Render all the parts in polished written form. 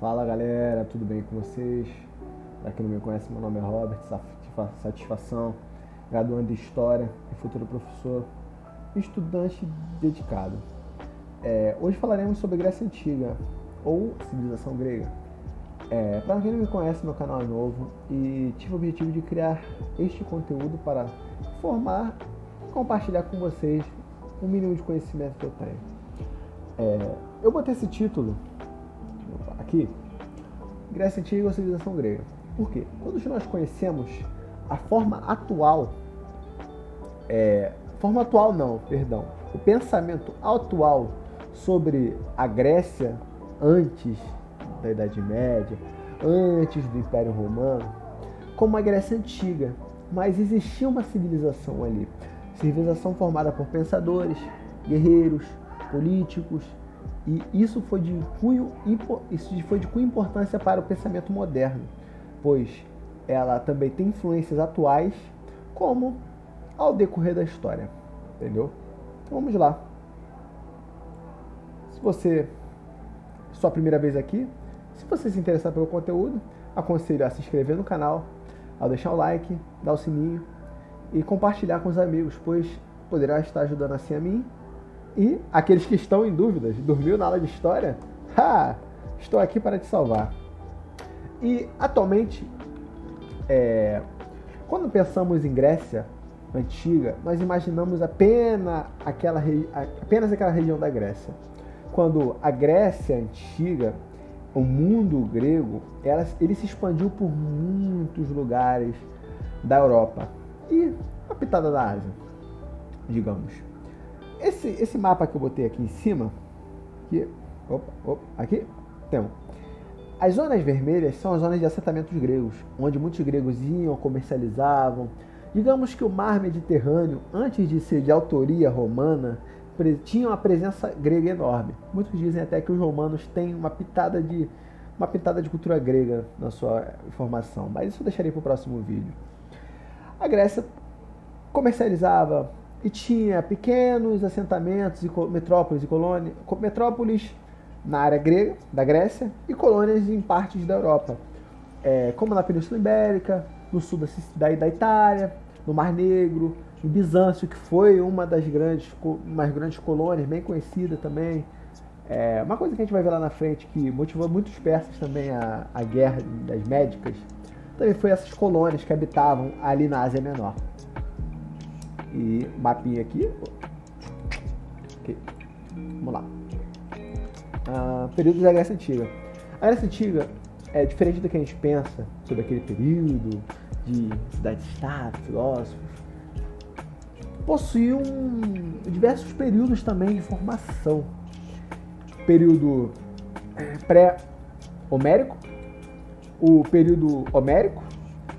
Fala galera, tudo bem com vocês? Pra quem não me conhece, meu nome é Robert, satisfação, graduando em História e futuro professor, estudante dedicado. Hoje falaremos sobre Grécia Antiga, ou civilização grega. Para quem não me conhece, meu canal é novo e tive o objetivo de criar este conteúdo para formar e compartilhar com vocês o mínimo de conhecimento que eu tenho. Eu botei esse título aqui, Grécia Antiga ou civilização grega. Por quê? Todos nós conhecemos a o pensamento atual sobre a Grécia antes da Idade Média, antes do Império Romano, como a Grécia Antiga. Mas existia uma civilização ali, civilização formada por pensadores, guerreiros, políticos, e isso foi de cunho importância para o pensamento moderno, pois ela também tem influências atuais, como ao decorrer da história, entendeu? Então vamos lá. Se você sua primeira vez aqui, se você se interessar pelo conteúdo, aconselho a se inscrever no canal, a deixar o like, dar o sininho e compartilhar com os amigos, pois poderá estar ajudando assim a mim e aqueles que estão em dúvidas. Dormiu na aula de história? Estou aqui para te salvar. E atualmente, quando pensamos em Grécia Antiga, nós imaginamos apenas aquela região da Grécia. Quando a Grécia Antiga, o mundo grego, ele se expandiu por muitos lugares da Europa e uma pitada da Ásia, digamos. Esse mapa que eu botei aqui em cima, aqui temos. As zonas vermelhas são as zonas de assentamentos gregos, onde muitos gregos iam, comercializavam. Digamos que o mar Mediterrâneo, antes de ser de autoria romana, tinha uma presença grega enorme. Muitos dizem até que os romanos têm uma pitada de cultura grega na sua formação, mas isso eu deixarei para o próximo vídeo. A Grécia comercializava e tinha pequenos assentamentos, metrópoles e colônias, metrópoles na área grega, da Grécia, e colônias em partes da Europa, como na Península Ibérica, no sul da Itália, no Mar Negro, em Bizâncio, que foi uma das grandes colônias, bem conhecida também. Uma coisa que a gente vai ver lá na frente, que motivou muitos persas também a guerra das Médicas, também foi essas colônias que habitavam ali na Ásia Menor. E mapinha aqui. Okay. Vamos lá. Período da Grécia Antiga. A Grécia Antiga é diferente do que a gente pensa sobre aquele período de cidade-estado, filósofos. Possuía diversos períodos também de formação. Período pré-homérico, o período homérico,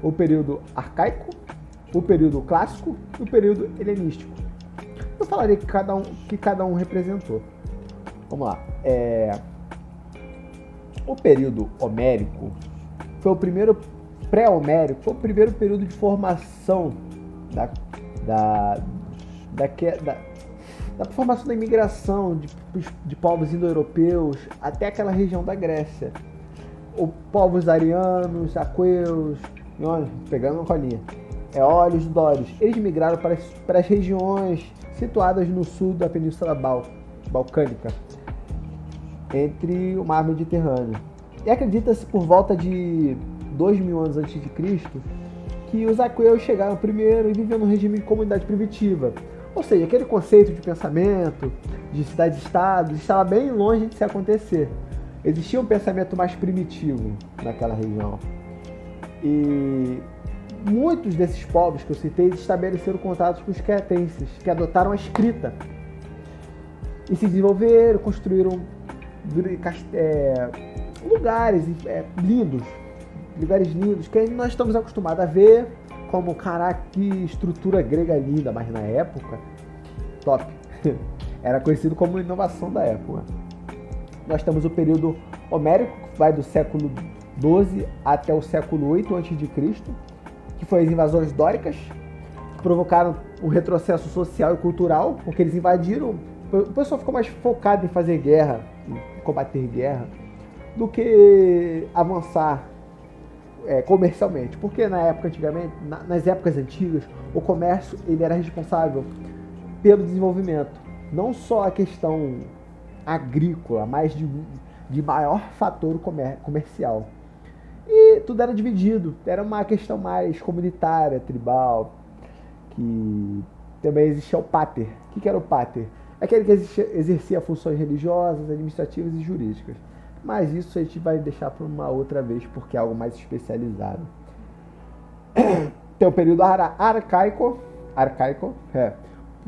o período arcaico, o período clássico e o período helenístico. Eu falarei que cada um representou. Vamos lá. O período homérico foi o primeiro pré-homérico, foi o primeiro período de formação da formação da imigração de povos indo-europeus até aquela região da Grécia. Povos arianos, aqueus, pegando uma colinha. Éolios, dórios. Eles migraram para as regiões situadas no sul da Península Balcânica, entre o mar Mediterrâneo. E acredita-se por volta de 2000 anos antes de Cristo que os aqueus chegaram primeiro e viviam num regime de comunidade primitiva. Ou seja, aquele conceito de pensamento, de cidade-estado, estava bem longe de se acontecer. Existia um pensamento mais primitivo naquela região. E muitos desses povos que eu citei estabeleceram contatos com os cretenses, que adotaram a escrita e se desenvolveram, construíram lugares lindos, que nós estamos acostumados a ver como, caraca, que estrutura grega linda, mas na época, top. Era conhecido como inovação da época. Nós temos o período homérico, que vai do século XII até o século VIII a.C., que foi as invasões dóricas, que provocaram um retrocesso social e cultural, porque eles invadiram. O pessoal ficou mais focado em fazer guerra, em combater guerra. do que avançar comercialmente. Porque na época antigamente, nas épocas antigas, o comércio ele era responsável pelo desenvolvimento. Não só a questão agrícola, mas de maior fator comercial. E tudo era dividido. Era uma questão mais comunitária, tribal, que também existia o pater. O que era o pater? Aquele que exercia funções religiosas, administrativas e jurídicas. Mas isso a gente vai deixar para uma outra vez, porque é algo mais especializado. Tem o período arcaico,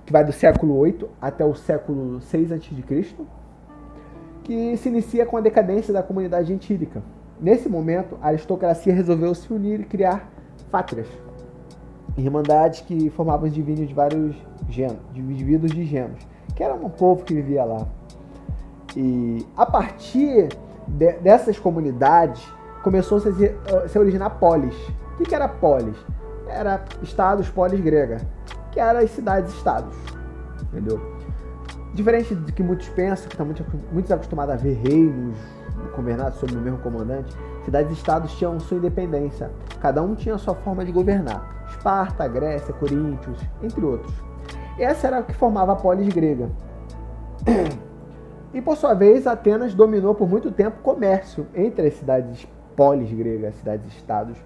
que vai do século 8 até o século 6 a.C., que se inicia com a decadência da comunidade gentílica. Nesse momento, a aristocracia resolveu se unir e criar fátrias, irmandades que formavam indivíduos de vários indivíduos de gêneros, que era um povo que vivia lá. E a partir dessas comunidades, começou a se originar polis. O que era polis? Era estados, polis grega, que eram as cidades-estados, entendeu? Diferente do que muitos pensam, que estão muito acostumados a ver reinos governados sob o mesmo comandante, cidades-estados tinham sua independência. Cada um tinha a sua forma de governar. Esparta, Grécia, Coríntios, entre outros. Essa era o que formava a polis grega. E, por sua vez, Atenas dominou por muito tempo o comércio entre as cidades polis gregas, as cidades-estados.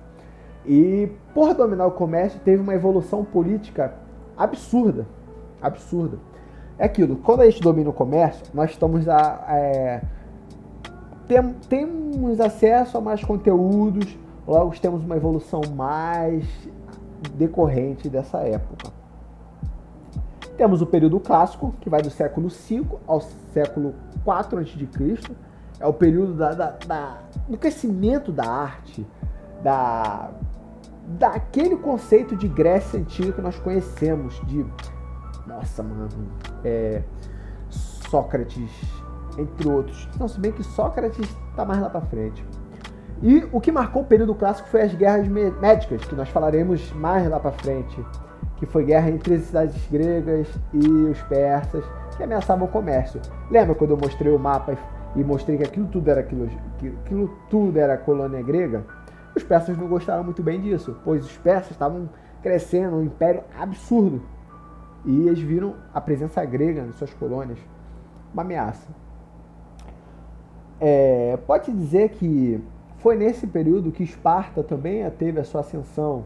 E, por dominar o comércio, teve uma evolução política absurda. Absurda. É aquilo, quando a gente domina o comércio, nós estamos temos acesso a mais conteúdos, logo temos uma evolução mais decorrente dessa época. Temos o período clássico, que vai do século V ao século IV a.C. É o período do crescimento da arte, daquele conceito de Grécia Antiga que nós conhecemos, Sócrates, entre outros. Não, se bem que Sócrates está mais lá para frente. E o que marcou o período clássico foi as guerras médicas, que nós falaremos mais lá para frente, que foi guerra entre as cidades gregas e os persas, que ameaçavam o comércio. Lembra quando eu mostrei o mapa e mostrei que aquilo tudo era colônia grega? Os persas não gostaram muito bem disso, pois os persas estavam crescendo, um império absurdo. E eles viram a presença grega nas suas colônias uma ameaça. Pode dizer que foi nesse período que Esparta também teve a sua ascensão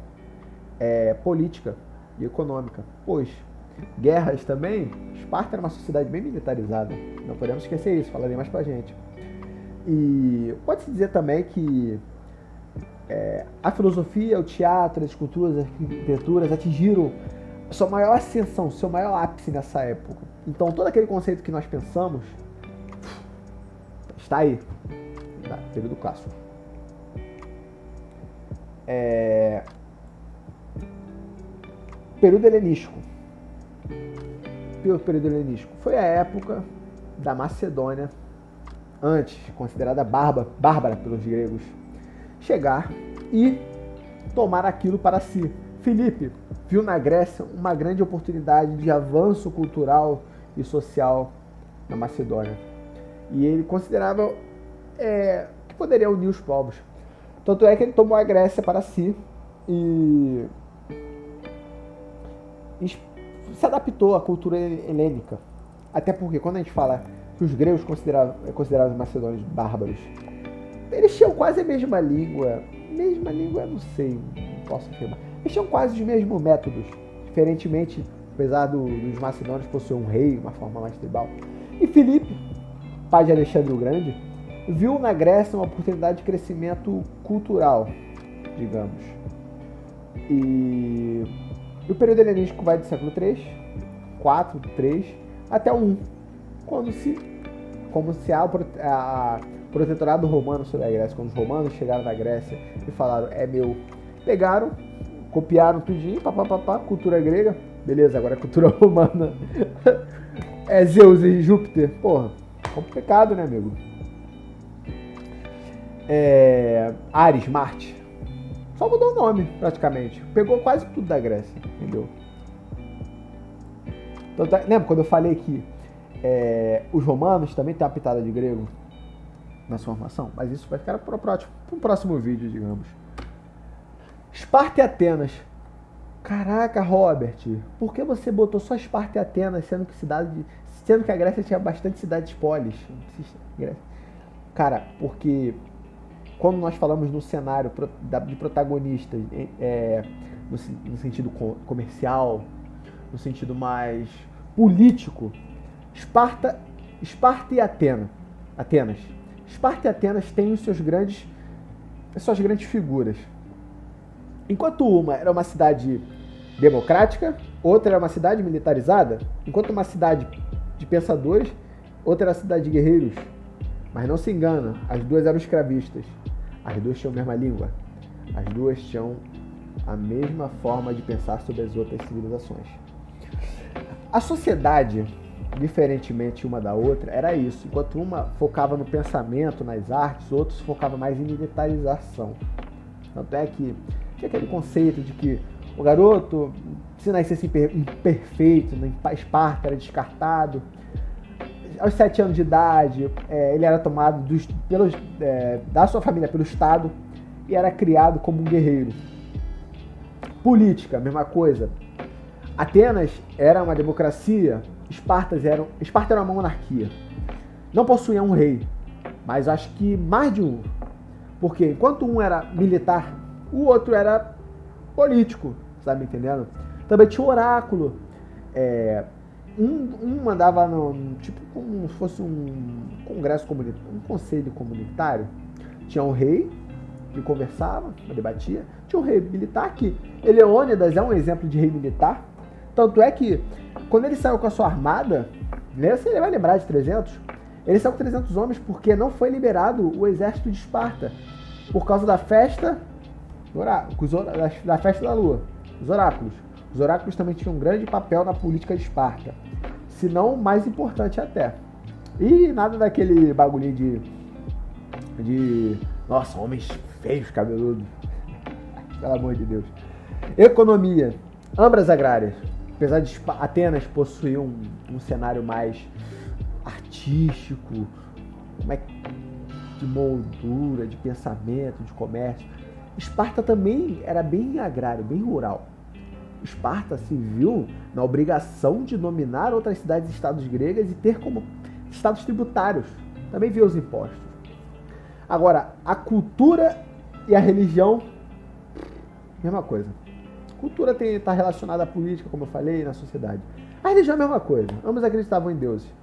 política e econômica, pois guerras também, Esparta era uma sociedade bem militarizada, não podemos esquecer isso, falarei mais pra gente. E pode-se dizer também que a filosofia, o teatro, as esculturas, as arquiteturas atingiram sua maior ascensão, seu maior ápice nessa época. Então todo aquele conceito que nós pensamos está aí, período clássico. Período helenístico. O período helenístico foi a época da Macedônia, antes considerada bárbara pelos gregos, chegar e tomar aquilo para si. Filipe viu na Grécia uma grande oportunidade de avanço cultural e social na Macedônia. E ele considerava que poderia unir os povos. Tanto é que ele tomou a Grécia para si e se adaptou à cultura helênica. Até porque quando a gente fala que os gregos consideravam os macedônios bárbaros, eles tinham quase a mesma língua. Mesma língua, eu não sei, não posso afirmar. Eles tinham quase os mesmos métodos. Diferentemente, apesar dos macedônios possuírem um rei, uma forma mais tribal. E Filipe, pai de Alexandre o Grande, viu na Grécia uma oportunidade de crescimento cultural, digamos. E o período helenístico vai do século III, 4, 3, até o 1, como se há o protetorado romano sobre a Grécia. Quando os romanos chegaram na Grécia e falaram, é meu, pegaram, copiaram tudinho, cultura grega, beleza, agora é cultura romana. É Zeus e Júpiter, porra, complicado, né, amigo? Ares, Marte, só mudou o nome, praticamente. Pegou quase tudo da Grécia, entendeu? Então, lembra quando eu falei que os romanos também têm uma pitada de grego? na sua formação, mas isso vai ficar para um próximo vídeo, digamos. Esparta e Atenas. Caraca, Robert, por que você botou só Esparta e Atenas, sendo que a Grécia tinha bastante cidades polis? Cara, porque quando nós falamos no cenário de protagonistas, no sentido comercial, no sentido mais político, Esparta e Atenas. Esparta e Atenas têm as suas grandes figuras. Enquanto uma era uma cidade democrática, outra era uma cidade militarizada, enquanto uma cidade de pensadores, outra era uma cidade de guerreiros. Mas não se engana, as duas eram escravistas. As duas tinham a mesma língua. As duas tinham a mesma forma de pensar sobre as outras civilizações. A sociedade, diferentemente uma da outra, era isso. Enquanto uma focava no pensamento, nas artes, outros focava mais em militarização. Tanto é que tinha aquele conceito de que o garoto, se nascesse imperfeito, em Esparta, era descartado. Aos 7 anos de idade, ele era tomado da sua família pelo Estado e era criado como um guerreiro. Política, mesma coisa. Atenas era uma democracia, Esparta era uma monarquia. Não possuía um rei, mas acho que mais de um. Porque enquanto um era militar, o outro era político, sabe, entendendo? Também tinha um oráculo. Um mandava tipo como se fosse um congresso comunitário, um conselho comunitário. Tinha um rei que conversava, debatia. Tinha um rei militar que Leônidas é um exemplo de rei militar. Tanto é que quando ele saiu com a sua armada, você vai lembrar de 300, ele saiu com 300 homens porque não foi liberado o exército de Esparta por causa da festa da festa da lua, os oráculos. Os oráculos também tinham um grande papel na política de Esparta, se não o mais importante até. E nada daquele bagulhinho de nossa, homens feios, cabeludos. Pelo amor de Deus. Economia, ambas agrárias. Apesar de Atenas possuir um cenário mais artístico, de moldura, de pensamento, de comércio, Esparta também era bem agrário, bem rural. Esparta se viu na obrigação de dominar outras cidades e estados gregas e ter como estados tributários. Também viu os impostos. Agora, a cultura e a religião, mesma coisa. A cultura está relacionada à política, como eu falei, na sociedade. A religião é a mesma coisa. Ambos acreditavam em deuses,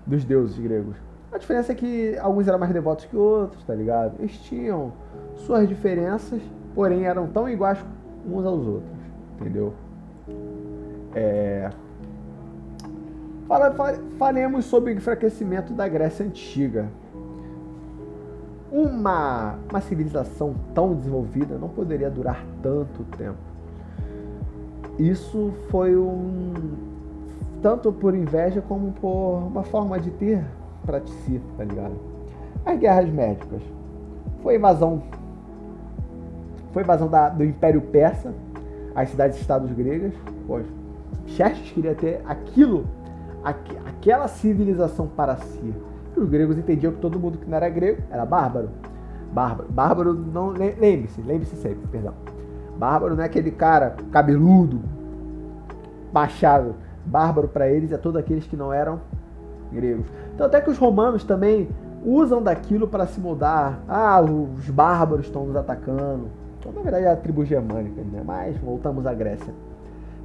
dos deuses gregos. A diferença é que alguns eram mais devotos que outros, tá ligado? Eles tinham suas diferenças, porém eram tão iguais uns aos outros, entendeu? Falemos sobre o enfraquecimento da Grécia Antiga. Uma civilização tão desenvolvida não poderia durar tanto tempo. Isso foi tanto por inveja como por uma forma de ter para si, tá ligado? As guerras médicas. Foi invasão do Império Persa, as cidades-estados gregas. Xerxes queria ter aquela civilização para si. E os gregos entendiam que todo mundo que não era grego era bárbaro. Bárbaro não, lembre-se sempre, perdão. Bárbaro não é aquele cara cabeludo, baixado. Bárbaro para eles é todos aqueles que não eram gregos. Então até que os romanos também usam daquilo para se moldar. Os bárbaros estão nos atacando. Então, na verdade é a tribo germânica, né? Mas voltamos à Grécia.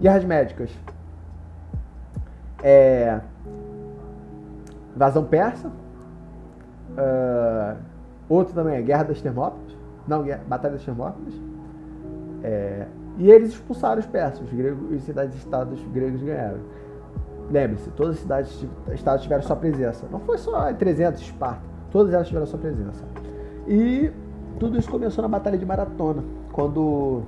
Guerras médicas. Invasão persa. Outro também é Guerra das Termópilas. Batalha das Termópilas. E eles expulsaram os persas. Os gregos e cidades-estados gregos ganharam. Lembre-se, todas as cidades-estados tiveram sua presença. Não foi só 300 Esparta. Todas elas tiveram sua presença. E tudo isso começou na Batalha de Maratona. Quando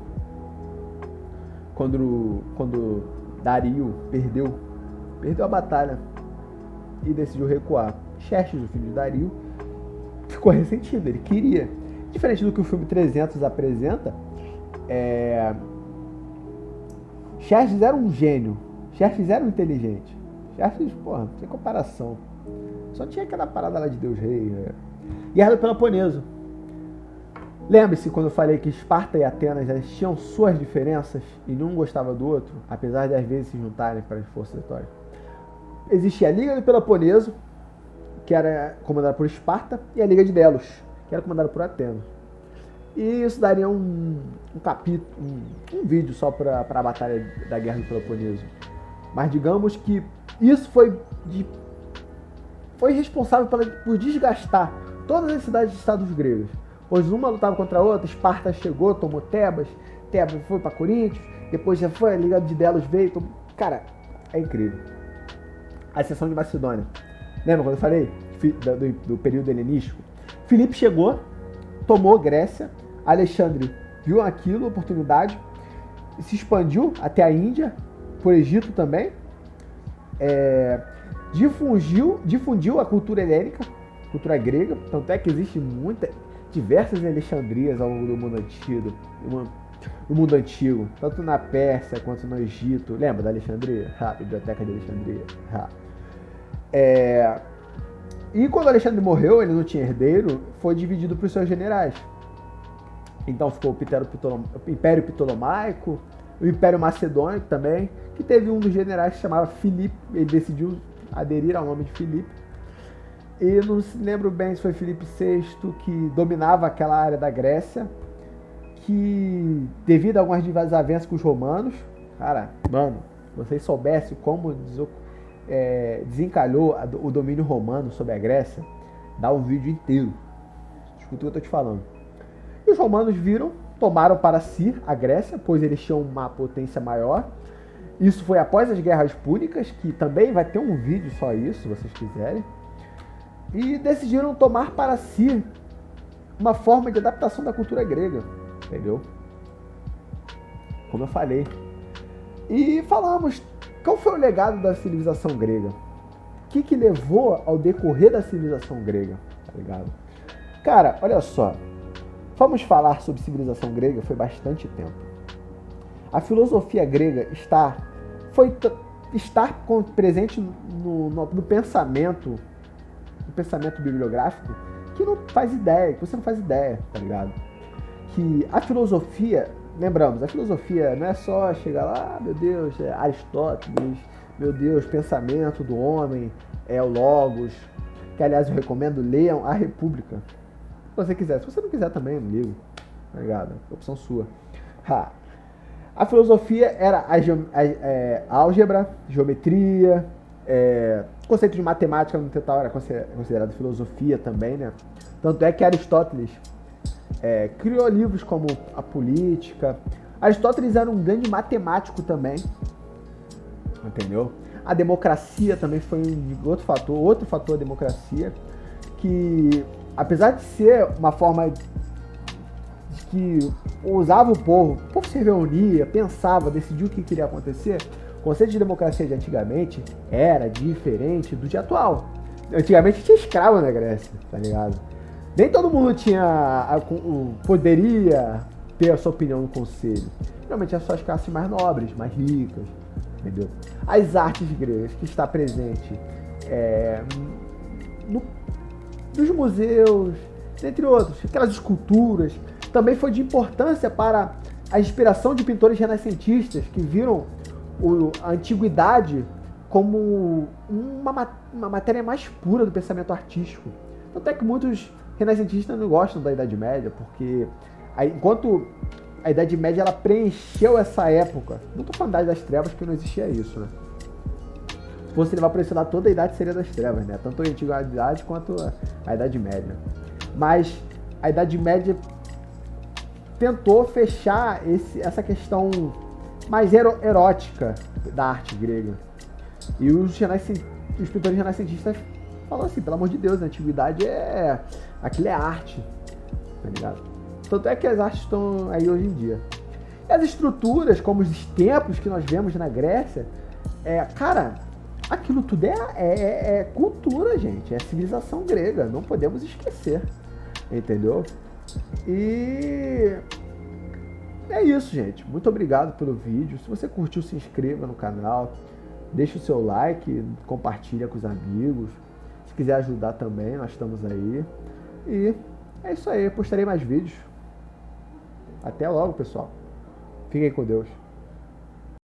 Dario perdeu a batalha e decidiu recuar. Xerxes, o filho de Dario, ficou ressentido. Ele queria. Diferente do que o filme 300 apresenta, Xerxes era um gênio. Xerxes era um inteligente. Xerxes, sem comparação. Só tinha aquela parada lá de Deus Rei. Guerra do Peloponeso. Lembre-se quando eu falei que Esparta e Atenas elas tinham suas diferenças e nenhum gostava do outro, apesar de às vezes se juntarem para as forças vitórias. Existia a Liga do Peloponeso, que era comandada por Esparta, e a Liga de Delos, que era comandada por Atenas. E isso daria um capítulo, um vídeo só para a Batalha da Guerra do Peloponeso. Mas digamos que isso foi responsável por desgastar todas as cidades de estados gregos. Pois uma lutava contra a outra, Esparta chegou, tomou Tebas, Tebas foi para Coríntios, depois já foi, a Liga de Delos veio. Cara, é incrível. A seção de Macedônia. Lembra quando eu falei do período helenístico? Filipe chegou, tomou Grécia, Alexandre viu aquilo, oportunidade, se expandiu até a Índia, por Egito também, difundiu a cultura helênica, cultura grega, tanto é que existe diversas Alexandrias ao longo do mundo antigo, tanto na Pérsia quanto no Egito. Lembra da Alexandria? Biblioteca de Alexandria. E quando Alexandre morreu, ele não tinha herdeiro, foi dividido para os seus generais. Então ficou o Império Ptolomaico, o Império Macedônico também, que teve um dos generais que se chamava Filipe, ele decidiu aderir ao nome de Filipe. E não se lembro bem se foi Filipe VI que dominava aquela área da Grécia, que devido a algumas desavenças com os romanos, cara, mano, se vocês soubessem como desencalhou o domínio romano sobre a Grécia, dá um vídeo inteiro. Escuta o que eu tô te falando. E os romanos tomaram para si a Grécia, pois eles tinham uma potência maior. Isso foi após as Guerras Púnicas, que também vai ter um vídeo só isso, se vocês quiserem. E decidiram tomar para si uma forma de adaptação da cultura grega, entendeu? Como eu falei. E falamos, qual foi o legado da civilização grega? O que levou ao decorrer da civilização grega, tá ligado? Cara, olha só. Vamos falar sobre civilização grega, foi bastante tempo. A filosofia grega está presente no pensamento bibliográfico que você não faz ideia, tá ligado? Que a filosofia, lembramos, a filosofia não é só chegar lá, meu Deus, Aristóteles, meu Deus, pensamento do homem, o Logos, que aliás eu recomendo, leiam a República. Se você quiser, se você não quiser também, não ligo, tá ligado? É opção sua. A filosofia era álgebra, geometria, conceito de matemática no total era considerado filosofia também, né? Tanto é que Aristóteles criou livros como a Política. Aristóteles era um grande matemático também, entendeu? A democracia também foi outro fator da democracia, que apesar de ser uma forma que usava o povo se reunia, pensava, decidia o que queria acontecer, o conceito de democracia de antigamente era diferente do de atual. Antigamente tinha escravo na Grécia, tá ligado? Nem todo mundo poderia ter a sua opinião no conselho. Geralmente é só as classes mais nobres, mais ricas, entendeu? As artes gregas, que está presente nos museus, entre outros, aquelas esculturas, também foi de importância para a inspiração de pintores renascentistas que viram a antiguidade como uma matéria mais pura do pensamento artístico. Tanto é que muitos renascentistas não gostam da Idade Média, porque enquanto a Idade Média ela preencheu essa época, não estou falando da Idade das Trevas, porque não existia isso, né? Se fosse levar para esse lado, toda a idade seria das trevas, né? Tanto a Antiguidade quanto a Idade Média. Mas a Idade Média tentou fechar essa questão mais erótica da arte grega. E os pintores renascentistas falaram assim, pelo amor de Deus, a antiguidade aquilo é arte, tá ligado? Tanto é que as artes estão aí hoje em dia. E as estruturas, como os templos que nós vemos na Grécia, cara, aquilo tudo é cultura, gente, é civilização grega, não podemos esquecer, entendeu? E é isso, gente. Muito obrigado pelo vídeo. Se você curtiu, se inscreva no canal, deixa o seu like, compartilha com os amigos. Se quiser ajudar também, nós estamos aí. E é isso aí, postarei mais vídeos. Até logo, pessoal. Fiquem com Deus.